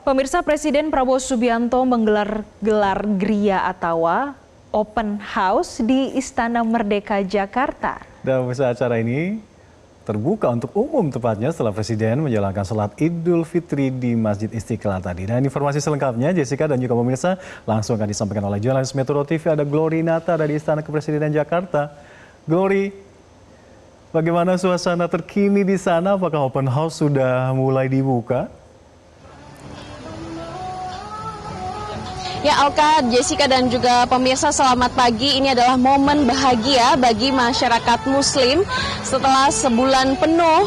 Pemirsa, Presiden Prabowo Subianto menggelar Gria atau Open House di Istana Merdeka, Jakarta. Dan acara ini terbuka untuk umum tepatnya setelah Presiden menjalankan sholat Idul Fitri di Masjid Istiqlal tadi. Dan informasi selengkapnya Jessica dan juga pemirsa langsung akan disampaikan oleh jurnalis Metro TV, ada Glory Nata dari Istana Kepresidenan Jakarta. Glory, bagaimana suasana terkini di sana? Apakah Open House sudah mulai dibuka? Ya, Alka, Jessica dan juga pemirsa, selamat pagi. Ini adalah momen bahagia bagi masyarakat Muslim setelah sebulan penuh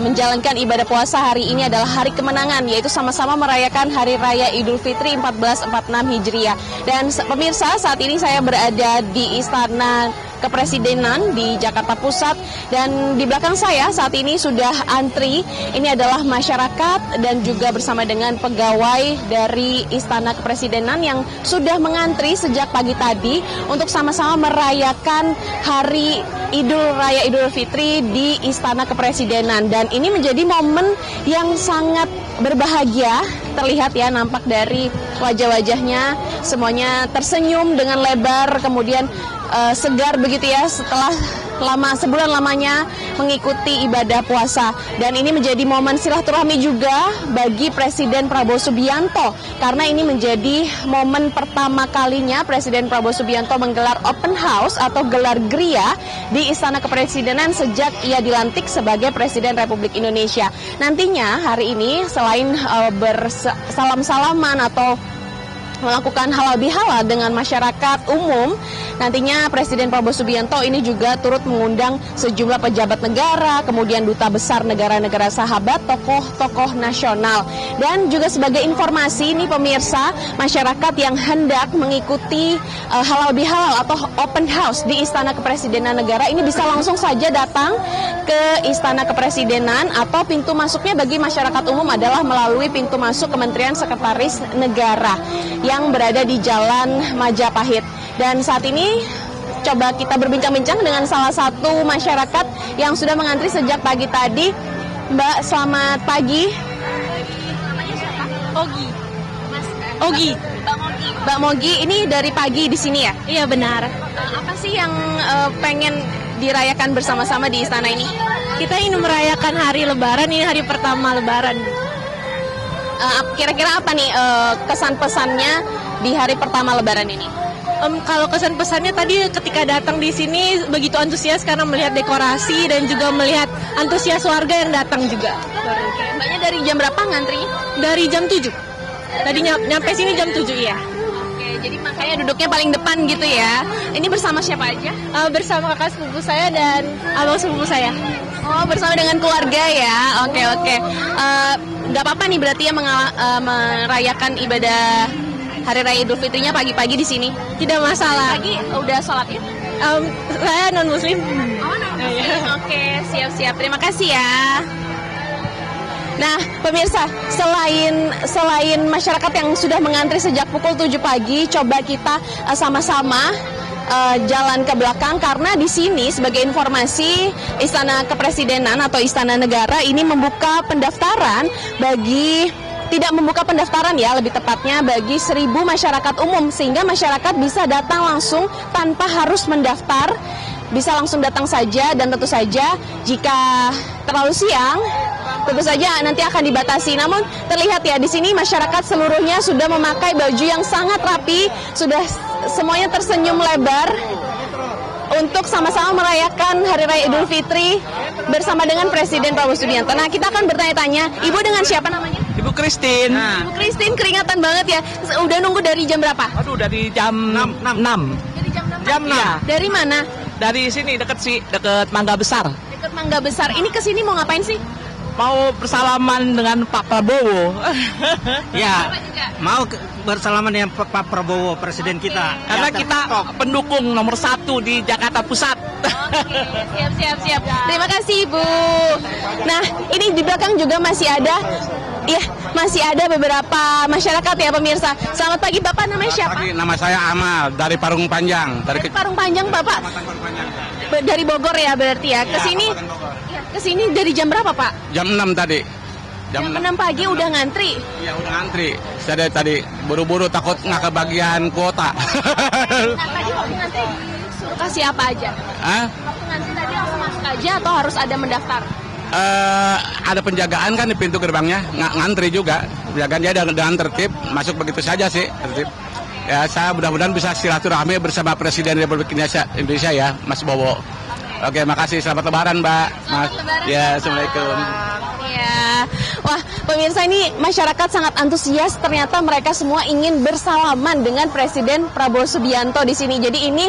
menjalankan ibadah puasa. Hari ini adalah hari kemenangan, yaitu sama-sama merayakan Hari Raya Idul Fitri 1446 Hijriah. Dan pemirsa, saat ini saya berada di Istana Kepresidenan di Jakarta Pusat, dan di belakang saya saat ini sudah antri. Ini adalah masyarakat dan juga bersama dengan pegawai dari Istana Kepresidenan yang sudah mengantri sejak pagi tadi untuk sama-sama merayakan Hari Raya Idul Fitri di Istana Kepresidenan. Dan ini menjadi momen yang sangat berbahagia, terlihat ya, nampak dari wajah-wajahnya semuanya tersenyum dengan lebar, kemudian segar begitu ya, setelah sebulan lamanya mengikuti ibadah puasa. Dan ini menjadi momen silaturahmi juga bagi Presiden Prabowo Subianto, karena ini menjadi momen pertama kalinya Presiden Prabowo Subianto menggelar open house atau gelar Gria di Istana Kepresidenan sejak ia dilantik sebagai Presiden Republik Indonesia. Nantinya hari ini selain bersalam-salaman atau melakukan halal bihalal dengan masyarakat umum, nantinya Presiden Prabowo Subianto ini juga turut mengundang sejumlah pejabat negara, kemudian duta besar negara-negara sahabat, tokoh-tokoh nasional. Dan juga sebagai informasi ini pemirsa, masyarakat yang hendak mengikuti halal bihalal atau open house di Istana Kepresidenan Negara ini bisa langsung saja datang ke Istana Kepresidenan, atau pintu masuknya bagi masyarakat umum adalah melalui pintu masuk Kementerian Sekretaris Negara yang berada di Jalan Majapahit. Dan saat ini coba kita berbincang-bincang dengan salah satu masyarakat yang sudah mengantri sejak pagi tadi. Mbak, selamat pagi. Namanya siapa? Ogi. Mas Ogi. Mbak Mogi, ini dari pagi di sini ya? Iya, benar. Apa sih yang pengen dirayakan bersama-sama di istana ini? Kita ingin merayakan hari Lebaran, ini hari pertama Lebaran. Kira-kira apa nih kesan-pesannya di hari pertama Lebaran ini? Kalau kesan-pesannya tadi ketika datang di sini begitu antusias karena melihat dekorasi dan juga melihat antusias warga yang datang juga. Mbaknya dari jam berapa ngantrinya? Dari jam 7. Tadi nyampe sini jam 7 ya. Oke, jadi makanya duduknya paling depan gitu ya. Ini bersama siapa aja? Bersama kakak sepupu saya dan abang sepupu saya. Oh, bersama dengan keluarga ya. Oke. Nggak apa-apa nih berarti ya merayakan ibadah Hari Raya Idul Fitrinya pagi-pagi di sini? Tidak masalah. Pagi udah sholat ya? Saya non-muslim. Oh, non-muslim. Oke, siap-siap. Terima kasih ya. Nah, pemirsa, selain masyarakat yang sudah mengantri sejak pukul 7 pagi, coba kita sama-sama jalan ke belakang, karena di sini sebagai informasi Istana Kepresidenan atau Istana Negara ini membuka pendaftaran tidak membuka pendaftaran ya, lebih tepatnya bagi 1.000 masyarakat umum, sehingga masyarakat bisa datang langsung tanpa harus mendaftar, bisa langsung datang saja. Dan tentu saja jika terlalu siang tentu saja nanti akan dibatasi. Namun terlihat ya di sini masyarakat seluruhnya sudah memakai baju yang sangat rapi, sudah semuanya tersenyum lebar untuk sama-sama merayakan Hari Raya Idul Fitri bersama dengan Presiden Prabowo Subianto. Nah, kita akan bertanya-tanya, Ibu dengan siapa namanya? Ibu Christine. Ibu Christine, keringatan banget ya. Udah nunggu dari jam berapa? Aduh, dari jam 6. Dari jam 6. Jam 6. Ya. Dari mana? Dari sini deket Mangga Besar. Deket Mangga Besar. Ini kesini mau ngapain sih? Mau bersalaman dengan Pak Prabowo. Ya, mau bersalaman dengan Pak Prabowo, presiden kita. Karena kita pendukung nomor 1 di Jakarta Pusat. Oke, siap. Terima kasih, Ibu. Nah, ini di belakang juga masih ada beberapa masyarakat ya pemirsa. Selamat pagi, Bapak namanya siapa? Pagi, nama saya Amal dari Parung Panjang. Dari Parung Panjang, Bapak? Dari Bogor ya berarti ya. Kesini dari jam berapa, Pak? Jam 6 tadi. Jam 6 pagi udah ngantri? Iya udah ngantri. Saya dari tadi buru-buru takut nggak kebagian kuota. Nah tadi waktu ngantri disuruh kasih apa aja? Hah? Waktu ngantri tadi langsung masuk aja atau harus ada mendaftar? Ada penjagaan kan di pintu gerbangnya, ngantri juga. Penjagaan dia dengan tertib, masuk begitu saja sih, tertib. Ya, saya mudah-mudahan bisa silaturahmi bersama Presiden Republik Indonesia ya, Mas Bowo. Oke, makasih. Selamat Lebaran, Mbak. Mas. Lebaran. Ya, Assalamualaikum. Ya, wah pemirsa ini masyarakat sangat antusias. Ternyata mereka semua ingin bersalaman dengan Presiden Prabowo Subianto di sini. Jadi ini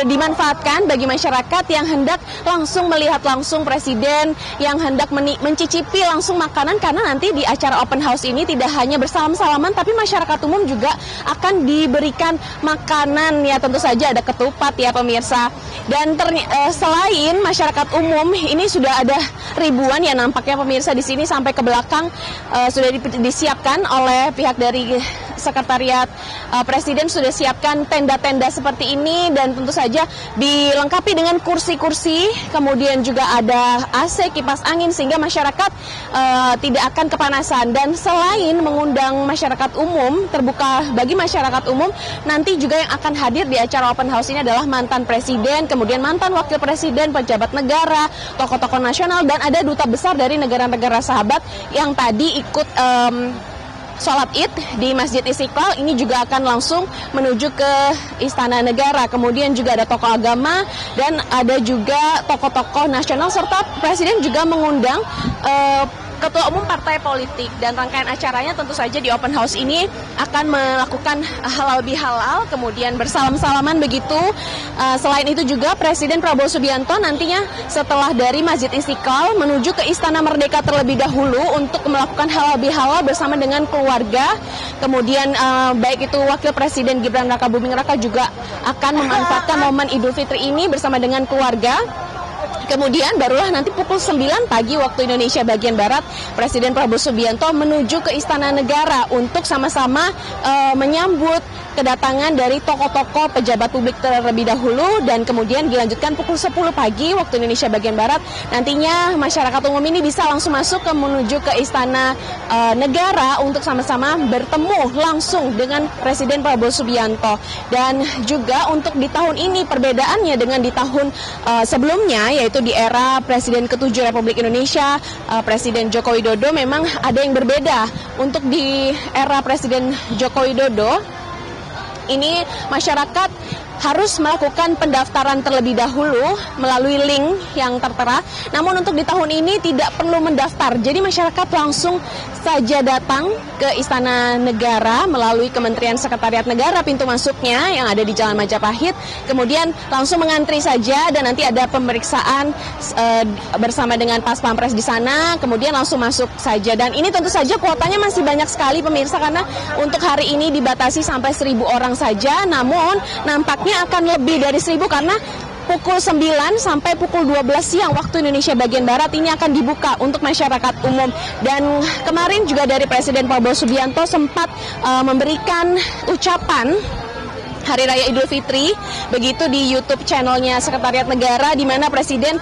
dimanfaatkan bagi masyarakat yang hendak langsung melihat langsung Presiden, yang hendak mencicipi langsung makanan karena nanti di acara open house ini tidak hanya bersalam-salaman, tapi masyarakat umum juga akan diberikan makanan ya. Tentu saja ada ketupat ya pemirsa. Dan selain masyarakat umum ini sudah ada ribuan ya nampaknya pemirsa di sini sampai ke belakang sudah disiapkan oleh pihak dari Sekretariat Presiden, sudah siapkan tenda-tenda seperti ini dan tentu saja dilengkapi dengan kursi-kursi, kemudian juga ada AC, kipas angin sehingga masyarakat tidak akan kepanasan. Dan selain mengundang masyarakat umum, terbuka bagi masyarakat umum, nanti juga yang akan hadir di acara open house ini adalah mantan presiden, kemudian mantan wakil presiden, pejabat negara, tokoh-tokoh nasional, dan ada duta besar dari negara-negara sahabat yang tadi ikut sholat id di Masjid Istiqlal. Ini juga akan langsung menuju ke Istana Negara. Kemudian juga ada tokoh agama dan ada juga tokoh-tokoh nasional, serta Presiden juga mengundang Ketua Umum Partai Politik. Dan rangkaian acaranya tentu saja di open house ini akan melakukan halal bihalal, kemudian bersalam-salaman begitu. Selain itu juga Presiden Prabowo Subianto nantinya setelah dari Masjid Istiqlal menuju ke Istana Merdeka terlebih dahulu untuk melakukan halal bihalal bersama dengan keluarga. Kemudian baik itu Wakil Presiden Gibran Rakabuming Raka juga akan memanfaatkan momen Idul Fitri ini bersama dengan keluarga. Kemudian barulah nanti pukul 9 pagi waktu Indonesia bagian Barat, Presiden Prabowo Subianto menuju ke Istana Negara untuk sama-sama menyambut kedatangan dari tokoh-tokoh pejabat publik terlebih dahulu, dan kemudian dilanjutkan pukul 10 pagi waktu Indonesia bagian Barat. Nantinya masyarakat umum ini bisa langsung masuk menuju ke Istana Negara untuk sama-sama bertemu langsung dengan Presiden Prabowo Subianto. Dan juga untuk di tahun ini perbedaannya dengan di tahun sebelumnya, yaitu di era Presiden ke-7 Republik Indonesia, Presiden Joko Widodo, memang ada yang berbeda. Untuk di era Presiden Joko Widodo ini masyarakat harus melakukan pendaftaran terlebih dahulu melalui link yang tertera. Namun untuk di tahun ini tidak perlu mendaftar. Jadi masyarakat langsung saja datang ke Istana Negara melalui Kementerian Sekretariat Negara pintu masuknya yang ada di Jalan Majapahit. Kemudian langsung mengantri saja dan nanti ada pemeriksaan bersama dengan Pas Pampres di sana. Kemudian langsung masuk saja. Dan ini tentu saja kuotanya masih banyak sekali pemirsa, karena untuk hari ini dibatasi sampai 1.000 orang saja. Namun nampaknya akan lebih dari 1.000 karena pukul 9 sampai pukul 12 siang waktu Indonesia bagian Barat ini akan dibuka untuk masyarakat umum. Dan kemarin juga dari Presiden Prabowo Subianto sempat memberikan ucapan Hari Raya Idul Fitri begitu di YouTube channelnya Sekretariat Negara, di mana Presiden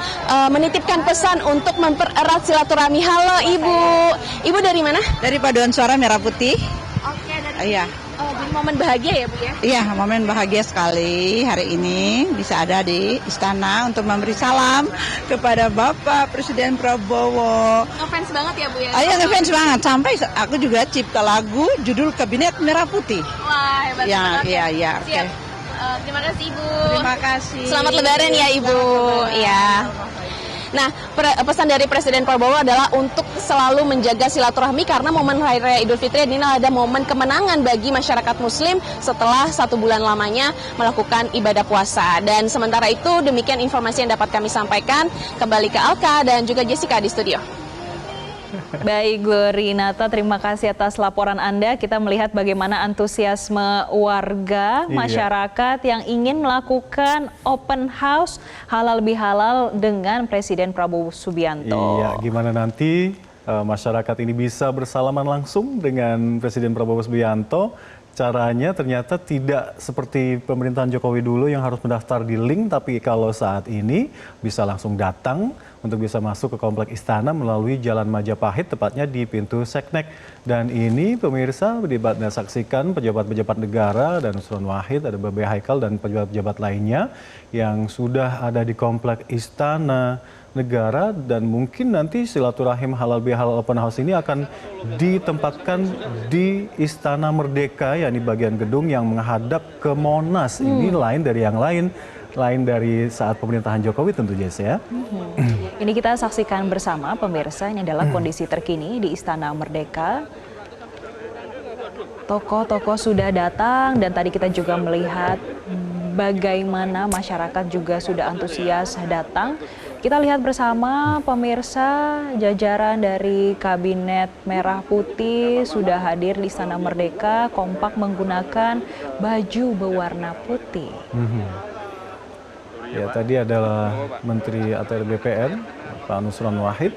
menitipkan pesan untuk mempererat silaturahmi. Halo Ibu, Ibu dari mana? Dari Paduan Suara Merah Putih. Oke, dari Iya. jadi momen bahagia ya Bu ya? Iya, momen bahagia sekali hari ini bisa ada di istana untuk memberi salam kepada Bapak Presiden Prabowo. Ngefans banget ya Bu ya? Ayo ngefans banget, sampai aku juga cipta lagu judul Kabinet Merah Putih. Wah, hebat Ya, banget iya, iya, oke. Siap. Terima kasih Ibu. Terima kasih. Selamat Lebaran ya Ibu. Ya. Nah, pesan dari Presiden Prabowo adalah untuk selalu menjaga silaturahmi karena momen Hari Raya Idul Fitri ini ada momen kemenangan bagi masyarakat Muslim setelah 1 bulan lamanya melakukan ibadah puasa. Dan sementara itu demikian informasi yang dapat kami sampaikan. Kembali ke Alka dan juga Jessica di studio. Baik, Bu Rinata, terima kasih atas laporan Anda. Kita melihat bagaimana antusiasme warga, masyarakat yang ingin melakukan open house halal bihalal dengan Presiden Prabowo Subianto. Iya, gimana nanti masyarakat ini bisa bersalaman langsung dengan Presiden Prabowo Subianto. Caranya ternyata tidak seperti pemerintahan Jokowi dulu yang harus mendaftar di link, tapi kalau saat ini bisa langsung datang untuk bisa masuk ke komplek istana melalui Jalan Majapahit, tepatnya di pintu Seknek. Dan ini pemirsa Anda saksikan pejabat-pejabat negara dan Nusron Wahid, ada Babe Haikal dan pejabat-pejabat lainnya yang sudah ada di komplek istana negara, dan mungkin nanti silaturahim halal bihalal open house ini akan ditempatkan di Istana Merdeka, yakni bagian gedung yang menghadap ke Monas. Ini lain dari yang lain dari saat pemerintahan Jokowi tentu Jess ya. Ini kita saksikan bersama pemirsa, ini adalah kondisi terkini di Istana Merdeka. Tokoh-tokoh sudah datang dan tadi kita juga melihat bagaimana masyarakat juga sudah antusias datang. Kita lihat bersama pemirsa, jajaran dari Kabinet Merah Putih sudah hadir di Istana Merdeka, kompak menggunakan baju berwarna putih. Ya, tadi adalah Menteri ATR BPN, Pak Nusron Wahid,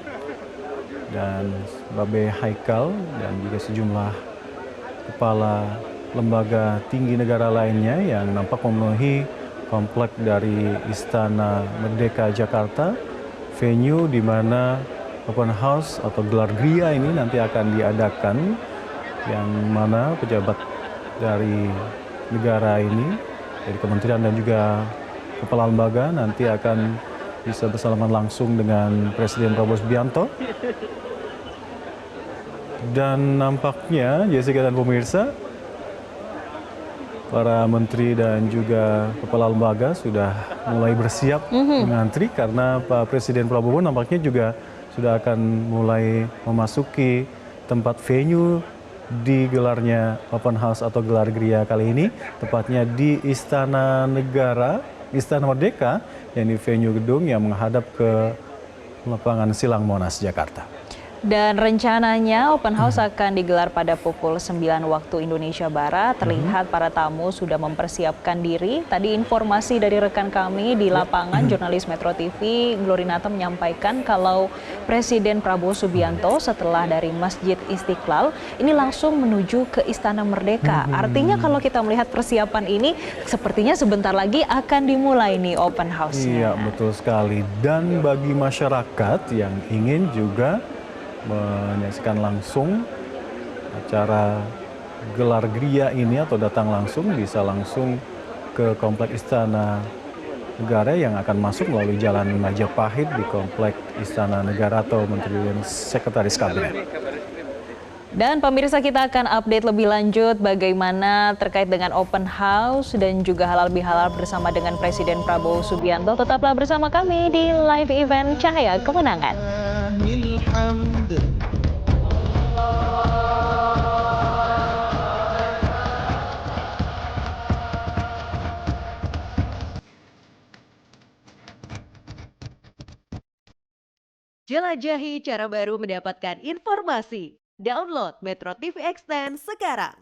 dan Babe Haikal, dan juga sejumlah kepala lembaga tinggi negara lainnya yang nampak memenuhi komplek dari Istana Merdeka Jakarta, venue di mana open house atau gelar gria ini nanti akan diadakan, yang mana pejabat dari negara ini, dari kementerian dan juga kepala lembaga nanti akan bisa bersalaman langsung dengan Presiden Prabowo Subianto. Dan nampaknya Jessica dan pemirsa, para menteri dan juga kepala lembaga sudah mulai bersiap mengantri, karena Pak Presiden Prabowo nampaknya juga sudah akan mulai memasuki tempat venue digelarnya open house atau gelar gria kali ini, tepatnya di Istana Negara, Istana Merdeka, yang di venue gedung yang menghadap ke lapangan Silang Monas, Jakarta. Dan rencananya open house akan digelar pada pukul 9 waktu Indonesia Barat. Terlihat para tamu sudah mempersiapkan diri. Tadi informasi dari rekan kami di lapangan, jurnalis Metro TV, Glorinata menyampaikan kalau Presiden Prabowo Subianto setelah dari Masjid Istiqlal ini langsung menuju ke Istana Merdeka. Artinya kalau kita melihat persiapan ini, sepertinya sebentar lagi akan dimulai nih open house-nya. Iya, betul sekali. Dan bagi masyarakat yang ingin juga menyaksikan langsung acara gelar gria ini atau datang langsung, bisa langsung ke komplek Istana Negara yang akan masuk melalui Jalan Majapahit di komplek Istana Negara atau Menteri Sekretaris Kabinet. Dan pemirsa, kita akan update lebih lanjut bagaimana terkait dengan open house dan juga halal bihalal bersama dengan Presiden Prabowo Subianto. Tetaplah bersama kami di live event Cahaya Kemenangan. Jelajahi cara baru mendapatkan informasi. Download Metro TV Extend sekarang.